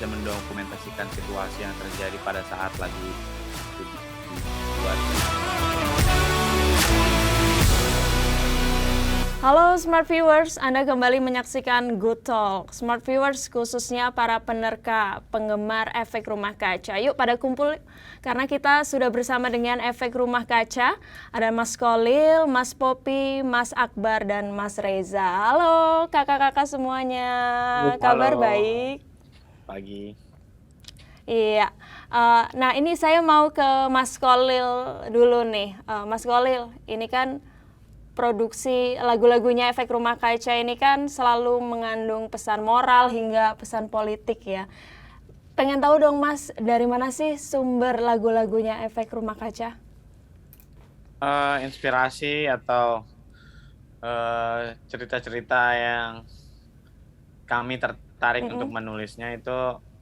bisa mendokumentasikan situasi yang terjadi pada saat lagu itu dibuat. Halo Smart Viewers, Anda kembali menyaksikan Good Talk. Smart Viewers khususnya para penerka, penggemar efek rumah kaca. Yuk pada kumpul karena kita sudah bersama dengan efek rumah kaca. Ada Mas Kolil, Mas Popi, Mas Akbar, dan Mas Reza. Halo kakak-kakak semuanya, kabar Halo, baik? pagi. Iya, nah ini saya mau ke Mas Kolil dulu nih. Mas Kolil, ini kan produksi lagu-lagunya efek rumah kaca ini kan selalu mengandung pesan moral hingga pesan politik ya. Pengen tahu dong Mas, dari mana sih sumber lagu-lagunya efek rumah kaca? Inspirasi atau cerita-cerita yang kami tertarik untuk Mm-mm. menulisnya itu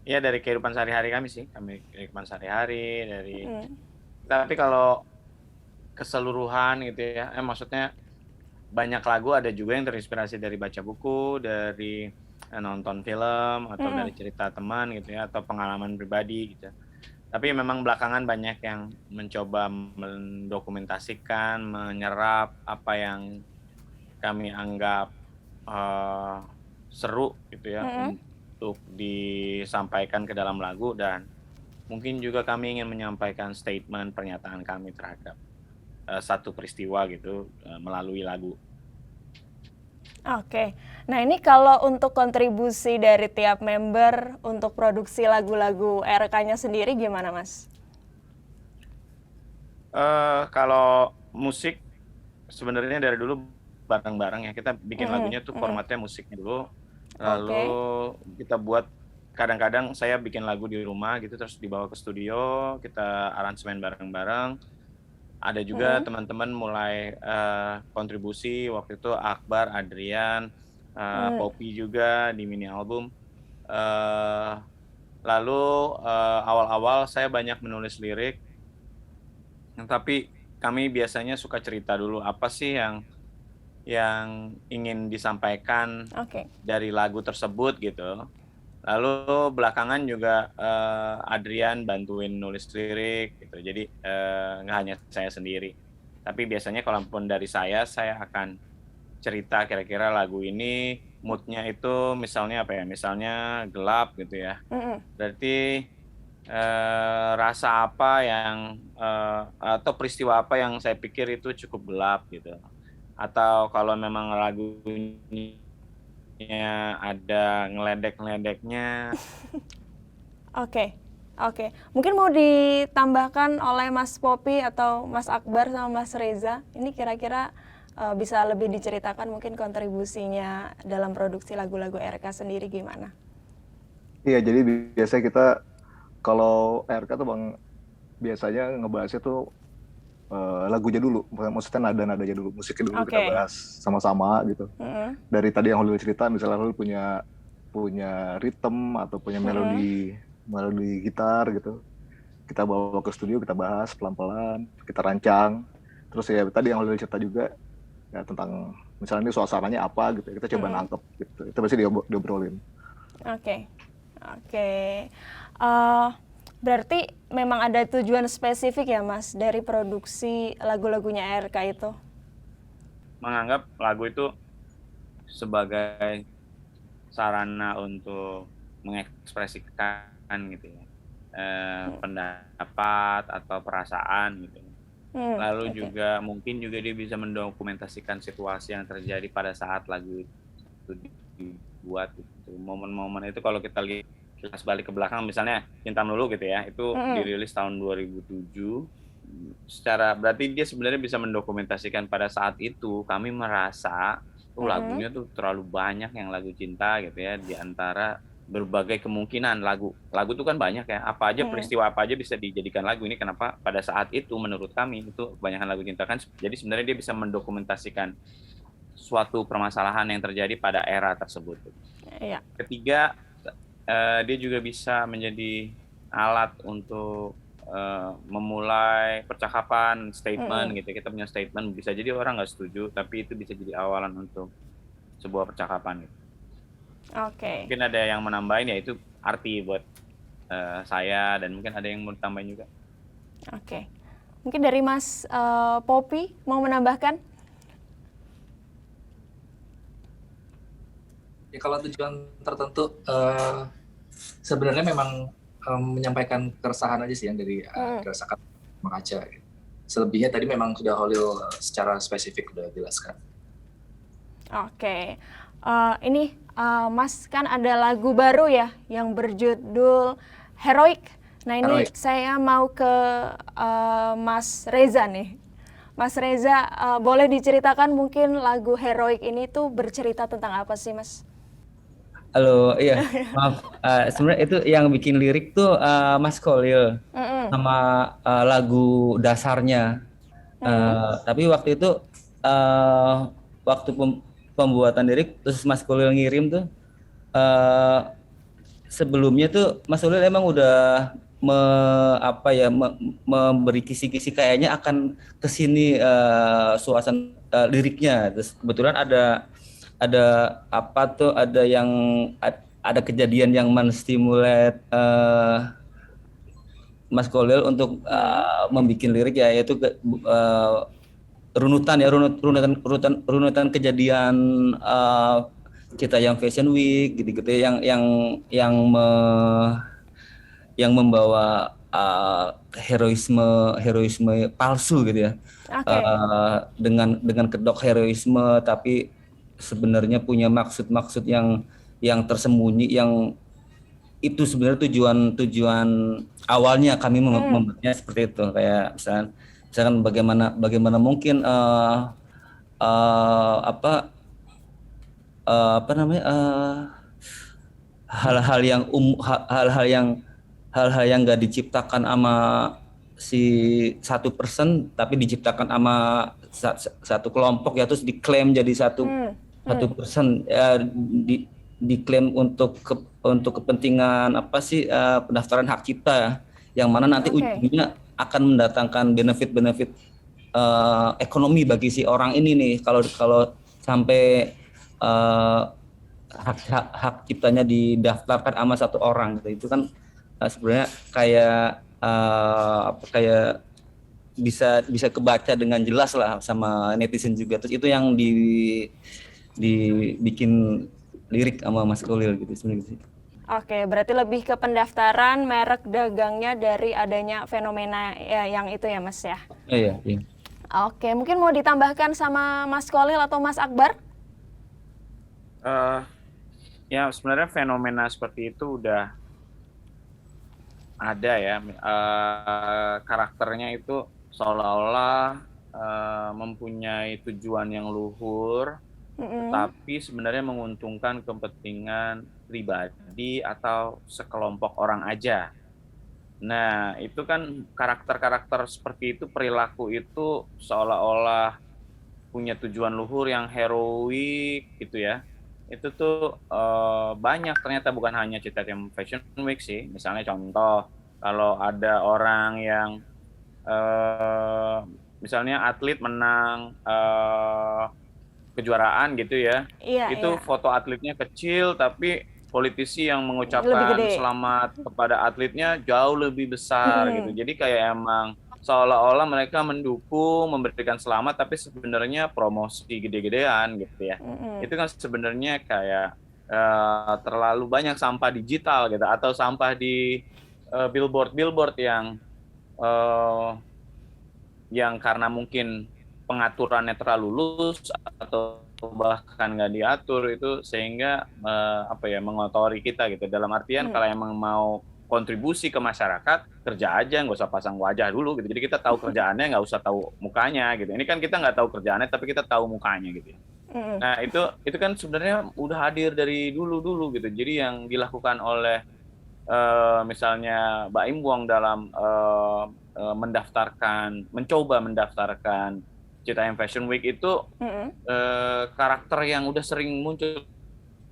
ya dari kehidupan sehari-hari kami sih, kami kehidupan sehari-hari dari. Mm. Tapi kalau keseluruhan gitu ya, maksudnya banyak lagu ada juga yang terinspirasi dari baca buku, dari nonton film atau dari Mm-mm. cerita teman gitu ya, atau pengalaman pribadi gitu. Tapi memang belakangan banyak yang mencoba mendokumentasikan, menyerap apa yang kami anggap eh, seru gitu ya Mm-mm. untuk disampaikan ke dalam lagu, dan mungkin juga kami ingin menyampaikan statement pernyataan kami terhadap satu peristiwa gitu melalui lagu. Oke, nah ini kalau untuk kontribusi dari tiap member untuk produksi lagu-lagu RK-nya sendiri gimana Mas? Kalau musik sebenarnya dari dulu bareng-bareng ya, kita bikin Mm-mm. lagunya tuh Mm-mm. formatnya musik dulu, lalu Oke. kita buat, kadang-kadang saya bikin lagu di rumah gitu terus dibawa ke studio, kita aransemen bareng-bareng. Ada juga Mm-mm. teman-teman mulai kontribusi, waktu itu Akbar, Adrian, Mm. Poppy juga di mini album. Eh, Lalu awal-awal saya banyak menulis lirik, tapi kami biasanya suka cerita dulu apa sih yang ingin disampaikan Oke. dari lagu tersebut gitu. Lalu belakangan juga Adrian bantuin nulis lirik gitu. Jadi nggak hanya saya sendiri. Tapi biasanya kalaupun dari saya akan cerita kira-kira lagu ini moodnya itu misalnya apa ya? Misalnya gelap gitu ya. Mm-mm. Berarti rasa apa yang atau peristiwa apa yang saya pikir itu cukup gelap gitu. Atau kalau memang lagunya ada ngeledek-ngeledeknya. Oke, oke. Mungkin mau ditambahkan oleh Mas Popi atau Mas Akbar sama Mas Reza. Ini kira-kira bisa lebih diceritakan mungkin kontribusinya dalam produksi lagu-lagu RK sendiri gimana? Iya, jadi biasanya kita kalau RK tuh Bang biasanya ngebahasnya tuh lagunya dulu, maksudnya nada-nadanya dulu, musiknya dulu kita Oke. bahas sama-sama gitu. Mm-mm. Dari tadi yang Holil cerita, misalnya Holil punya punya ritme atau punya Mm-mm. melodi melodi gitar gitu, kita bawa ke studio, kita bahas pelan-pelan, kita rancang. Terus ya tadi yang Holil cerita juga ya tentang misalnya ini suasananya apa gitu, kita coba Mm-mm. nangkep gitu. Itu pasti diobrolin. Oke, oke. Eh, Berarti memang ada tujuan spesifik ya Mas dari produksi lagu-lagunya RK itu? Menganggap lagu itu sebagai sarana untuk mengekspresikan gitu ya, pendapat atau perasaan gitu. Lalu Oke. juga mungkin juga dia bisa mendokumentasikan situasi yang terjadi pada saat lagu itu dibuat gitu. Momen-momen itu kalau kita lihat kilas balik ke belakang, misalnya Cinta Melulu gitu ya, itu Mm-mm. dirilis tahun 2007. Secara berarti dia sebenarnya bisa mendokumentasikan pada saat itu kami merasa Mm-mm. lagunya tuh terlalu banyak yang lagu cinta gitu ya, di antara berbagai kemungkinan lagu tuh kan banyak ya, apa aja, Mm-mm. peristiwa apa aja bisa dijadikan lagu. Ini kenapa pada saat itu menurut kami itu kebanyakan lagu cinta kan, jadi sebenarnya dia bisa mendokumentasikan suatu permasalahan yang terjadi pada era tersebut. Iya. Ketiga, dia juga bisa menjadi alat untuk memulai percakapan, statement Mm-mm. gitu. Kita punya statement, bisa jadi orang nggak setuju, tapi itu bisa jadi awalan untuk sebuah percakapan gitu. Oke. Mungkin ada yang menambahin, yaitu arti buat saya, dan mungkin ada yang mau ditambahin juga. Oke. Mungkin dari Mas Poppy mau menambahkan? Ya kalau tujuan tertentu sebenarnya memang menyampaikan keresahan aja sih yang dari dirasakan sama Kaca. Selebihnya tadi memang sudah Holil secara spesifik udah jelaskan. Oke. Ini Mas kan ada lagu baru ya yang berjudul Heroic. Nah ini Heroic. saya mau ke Mas Reza nih. Mas Reza, boleh diceritakan mungkin lagu Heroic ini tuh bercerita tentang apa sih, Mas? Halo, iya, maaf. Sebenarnya itu yang bikin lirik tuh Mas Kolil sama lagu dasarnya. Tapi waktu itu waktu pembuatan lirik, terus Mas Kolil ngirim tuh sebelumnya tuh Mas Kolil emang udah memberi kisi-kisi kayaknya akan kesini suasana liriknya. Terus kebetulan ada kejadian yang menstimulat Mas Kolil untuk membuat lirik ya, yaitu runutan kejadian kita yang Fashion Week gitu-gitu yang membawa heroisme palsu gitu ya. Oke. Dengan kedok heroisme tapi sebenarnya punya maksud-maksud yang tersembunyi, yang itu sebenarnya tujuan awalnya kami membuatnya seperti itu. Kayak misalkan bagaimana mungkin hal-hal yang nggak diciptakan sama si 1% tapi diciptakan sama satu kelompok ya, terus diklaim jadi 1% diklaim untuk kepentingan pendaftaran hak cipta ya, yang mana nanti ujungnya akan mendatangkan benefit ekonomi bagi si orang ini nih kalau sampai hak ciptanya didaftarkan sama satu orang gitu. Itu kan sebenarnya kayak bisa kebaca dengan jelas lah sama netizen juga. Terus itu yang dibikin lirik sama Mas Kolil gitu sebenarnya. Oke, berarti lebih ke pendaftaran merek dagangnya dari adanya fenomena ya, yang itu ya Mas ya? Iya. Oke, mungkin mau ditambahkan sama Mas Kolil atau Mas Akbar? Ya sebenarnya fenomena seperti itu udah ada ya, karakternya itu seolah-olah mempunyai tujuan yang luhur, tetapi sebenarnya menguntungkan kepentingan pribadi atau sekelompok orang aja. Nah, itu kan karakter-karakter seperti itu, perilaku itu seolah-olah punya tujuan luhur yang heroik gitu ya. Itu tuh banyak ternyata, bukan hanya Cita Tim Fashion Week sih. Misalnya contoh, kalau ada orang yang misalnya atlet menang kejuaraan gitu ya, itu foto atletnya kecil tapi politisi yang mengucapkan selamat kepada atletnya jauh lebih besar gitu. Jadi kayak emang seolah-olah mereka mendukung, memberikan selamat, tapi sebenarnya promosi gede-gedean gitu ya. Itu kan sebenarnya kayak terlalu banyak sampah digital gitu, atau sampah di billboard yang karena mungkin pengaturannya terlalu loose atau bahkan nggak diatur, itu sehingga mengotori kita gitu. Dalam artian kalau emang mau kontribusi ke masyarakat, kerja aja, nggak usah pasang wajah dulu gitu. Jadi kita tahu kerjaannya, nggak usah tahu mukanya gitu. Ini kan kita nggak tahu kerjaannya, tapi kita tahu mukanya gitu. Nah itu kan sebenarnya udah hadir dari dulu gitu. Jadi yang dilakukan oleh misalnya Mbak Im Wong dalam mencoba mendaftarkan Cita Tim Fashion Week itu karakter yang udah sering muncul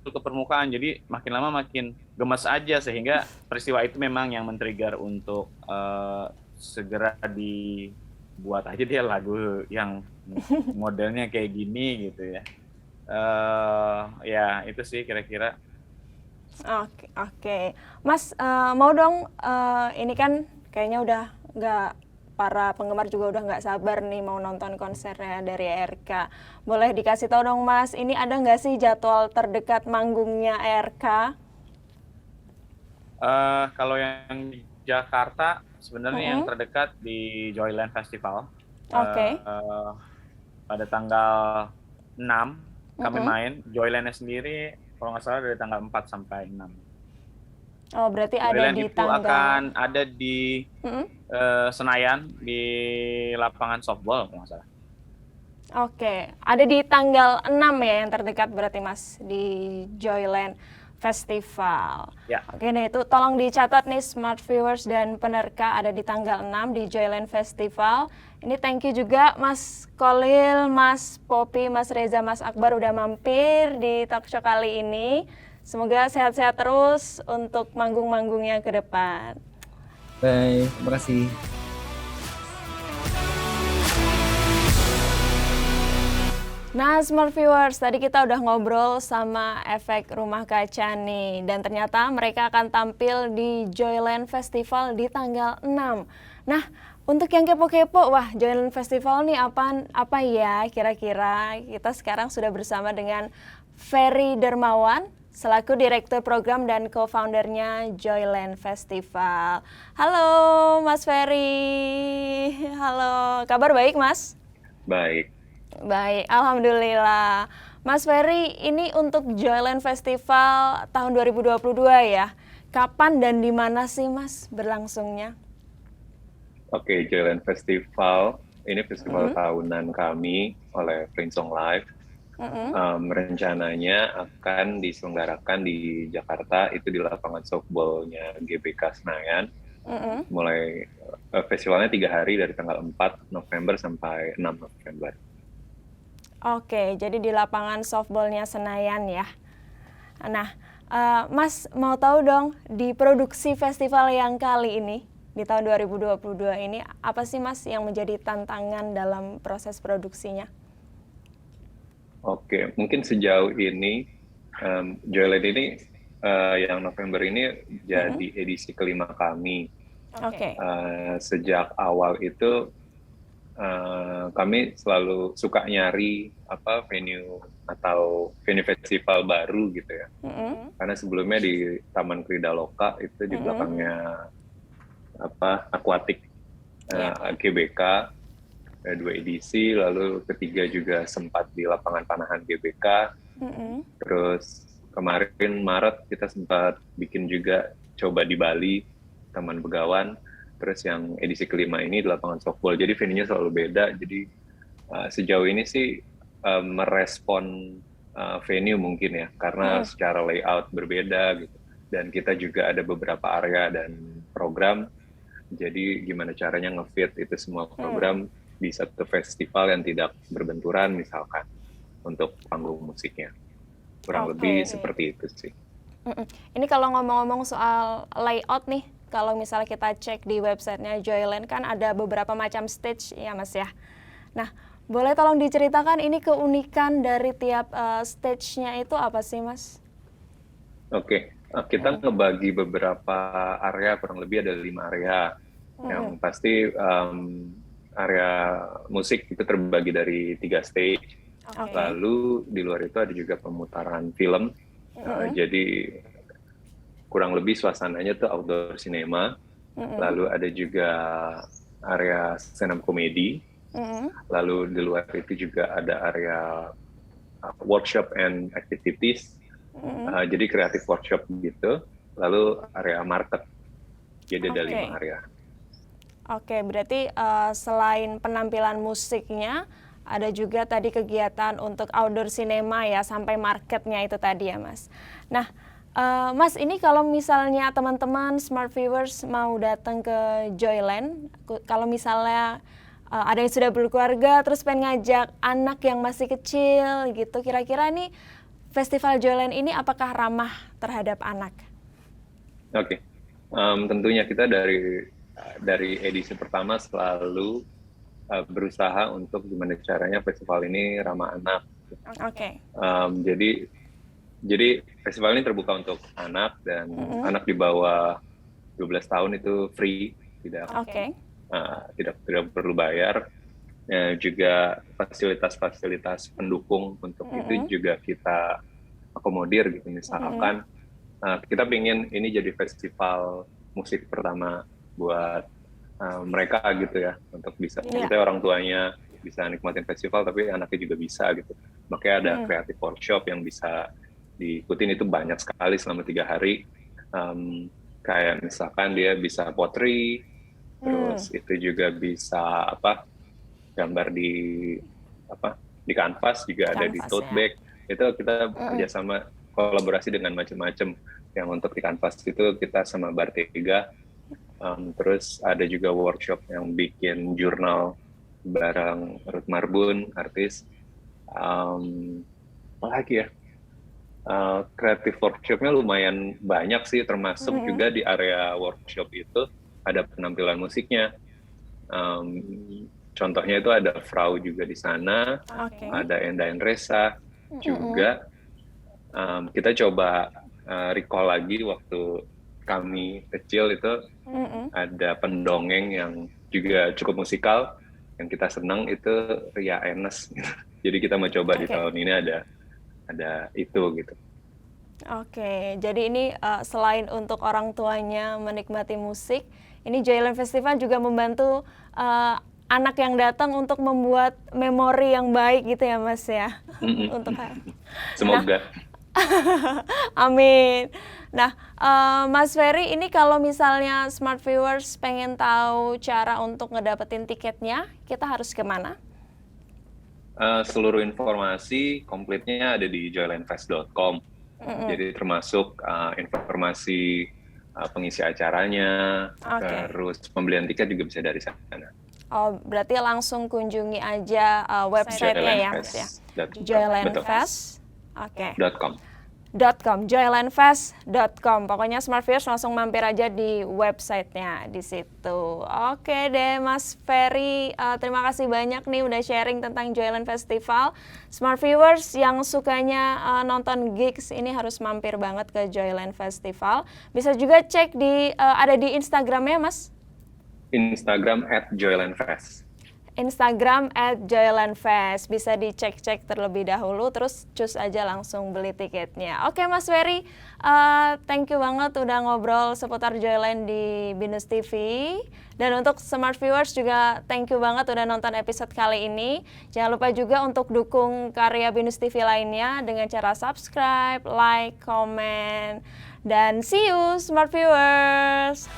ke permukaan, jadi makin lama makin gemes aja, sehingga peristiwa itu memang yang men-trigger untuk segera dibuat aja dia lagu yang modelnya kayak gini gitu ya. Ya itu sih kira-kira. Oke. Mas, mau dong, ini kan kayaknya udah nggak, para penggemar juga udah nggak sabar nih mau nonton konsernya dari ERK. Boleh dikasih tahu dong Mas, ini ada nggak sih jadwal terdekat manggungnya ERK? Kalau yang di Jakarta sebenarnya yang terdekat di Joyland Festival. Oke. Pada tanggal 6 kami main. Joylandnya sendiri kalau nggak salah dari tanggal 4 sampai 6. Oh, berarti ada Joyland di itu tanggal... akan ada di Senayan di lapangan softball kalau nggak salah. Oke, ada di tanggal 6 ya yang terdekat berarti Mas, di Joyland Festival. Ya. Oke, nah itu tolong dicatat nih Smart Viewers dan penerka, ada di tanggal 6 di Joyland Festival. Ini thank you juga Mas Kholil, Mas Poppy, Mas Reza, Mas Akbar udah mampir di talk show kali ini. Semoga sehat-sehat terus untuk manggung-manggungnya ke depan. Baik, terima kasih. Nah, Smart Viewers, tadi kita udah ngobrol sama Efek Rumah Kaca nih, dan ternyata mereka akan tampil di Joyland Festival di tanggal 6. Nah, untuk yang kepo-kepo, wah Joyland Festival nih apa ya kira-kira? Kita sekarang sudah bersama dengan Ferry Dermawan, selaku Direktur Program dan Co-Foundernya Joyland Festival. Halo Mas Ferry, halo, kabar baik Mas? Baik. Baik, alhamdulillah. Mas Ferry, ini untuk Joyland Festival tahun 2022 ya. Kapan dan di mana sih Mas berlangsungnya? Oke, Joyland Festival ini festival tahunan kami oleh Prinsong Live. Rencananya akan diselenggarakan di Jakarta, itu di lapangan softballnya GBK Senayan. Mulai festivalnya 3 hari dari tanggal 4 November sampai 6 November. Oke, jadi di lapangan softballnya Senayan ya. Nah, Mas mau tahu dong, di produksi festival yang kali ini, di tahun 2022 ini, apa sih Mas yang menjadi tantangan dalam proses produksinya? Oke, mungkin sejauh ini Joyland ini yang November ini jadi edisi kelima kami. Oke. Sejak awal itu kami selalu suka nyari venue atau venue festival baru gitu ya. Karena sebelumnya di Taman Kridaloka itu di belakangnya Aquatic GBK 2 edisi, lalu ketiga juga sempat di lapangan panahan GBK. Terus kemarin Maret kita sempat bikin juga coba di Bali, Taman Begawan. Terus yang edisi kelima ini di lapangan softball. Jadi venue-nya selalu beda. Jadi sejauh ini sih merespon venue mungkin ya, karena secara layout berbeda gitu. Dan kita juga ada beberapa area dan program. Jadi gimana caranya nge-fit itu semua program di satu festival yang tidak berbenturan misalkan untuk panggung musiknya. Kurang lebih seperti itu sih. Ini kalau ngomong-ngomong soal layout nih, kalau misalnya kita cek di websitenya Joyland kan ada beberapa macam stage ya Mas ya. Nah, boleh tolong diceritakan ini keunikan dari tiap stage-nya itu apa sih Mas? Oke, kita ngebagi beberapa area, kurang lebih ada 5 area. Yang pasti area musik itu terbagi dari 3 stage. Lalu di luar itu ada juga pemutaran film. Jadi kurang lebih suasananya tuh outdoor cinema. Lalu ada juga area stand up komedi. Lalu di luar itu juga ada area workshop and activities. Jadi creative workshop gitu. Lalu area market. Jadi ada 5 area. Oke, berarti selain penampilan musiknya, ada juga tadi kegiatan untuk outdoor cinema ya, sampai marketnya itu tadi ya Mas. Nah, Mas, ini kalau misalnya teman-teman Smart Viewers mau datang ke Joyland, kalau misalnya ada yang sudah berkeluarga terus pengen ngajak anak yang masih kecil gitu, kira-kira nih Festival Joyland ini apakah ramah terhadap anak? Oke, tentunya kita dari edisi pertama selalu berusaha untuk gimana caranya festival ini ramah anak. Oke. Jadi Jadi festival ini terbuka untuk anak dan anak di bawah 12 tahun itu free, tidak Oke. tidak perlu bayar. Juga fasilitas-fasilitas pendukung untuk itu juga kita akomodir gitu. Misalkan kita ingin ini jadi festival musik pertama buat mereka gitu ya, untuk bisa kita orang tuanya bisa nikmatin festival tapi anaknya juga bisa gitu. Makanya ada creative workshop yang bisa diikutin, itu banyak sekali selama 3 hari. Kayak misalkan dia bisa pottery, terus itu juga bisa gambar di kanvas, juga ada di tote bag. Itu kita kerjasama kolaborasi dengan macam-macam. Yang untuk di kanvas itu kita sama Bartega. Terus ada juga workshop yang bikin jurnal bareng Ruth Marbun, artis. Apa lagi ya? Creative workshopnya lumayan banyak sih, termasuk juga di area workshop itu ada penampilan musiknya. Contohnya itu ada Frau juga di sana, ada Enda Endresa juga. Kita coba recall lagi waktu kami kecil itu ada pendongeng yang juga cukup musikal, yang kita senang itu Ria Enes. Jadi kita mau coba di tahun ini ada itu gitu. Oke, jadi ini selain untuk orang tuanya menikmati musik, ini Joyland Festival juga membantu anak yang datang untuk membuat memori yang baik gitu ya Mas ya. Untuk semoga. Amin. Nah, Mas Ferry, ini kalau misalnya Smart Viewers pengen tahu cara untuk ngedapetin tiketnya, kita harus kemana? Seluruh informasi komplitnya ada di joylandfest.com. Jadi termasuk informasi pengisi acaranya, terus pembelian tiket juga bisa dari sana. Oh, berarti langsung kunjungi aja website-nya ya, Mas ya. Joylandfest. Oke. .com, pokoknya Smart Viewers langsung mampir aja di websitenya di situ. Oke deh Mas Ferry, terima kasih banyak nih udah sharing tentang Joyland Festival. Smart Viewers yang sukanya nonton gigs ini harus mampir banget ke Joyland Festival. Bisa juga cek ada di Instagramnya Mas? Instagram @joylandfest. Instagram @joylandfest, bisa dicek-cek terlebih dahulu, terus cus aja langsung beli tiketnya. Oke Mas Ferry, thank you banget udah ngobrol seputar Joyland di Binus TV. Dan untuk Smart Viewers juga thank you banget udah nonton episode kali ini. Jangan lupa juga untuk dukung karya Binus TV lainnya dengan cara subscribe, like, comment, dan see you Smart Viewers!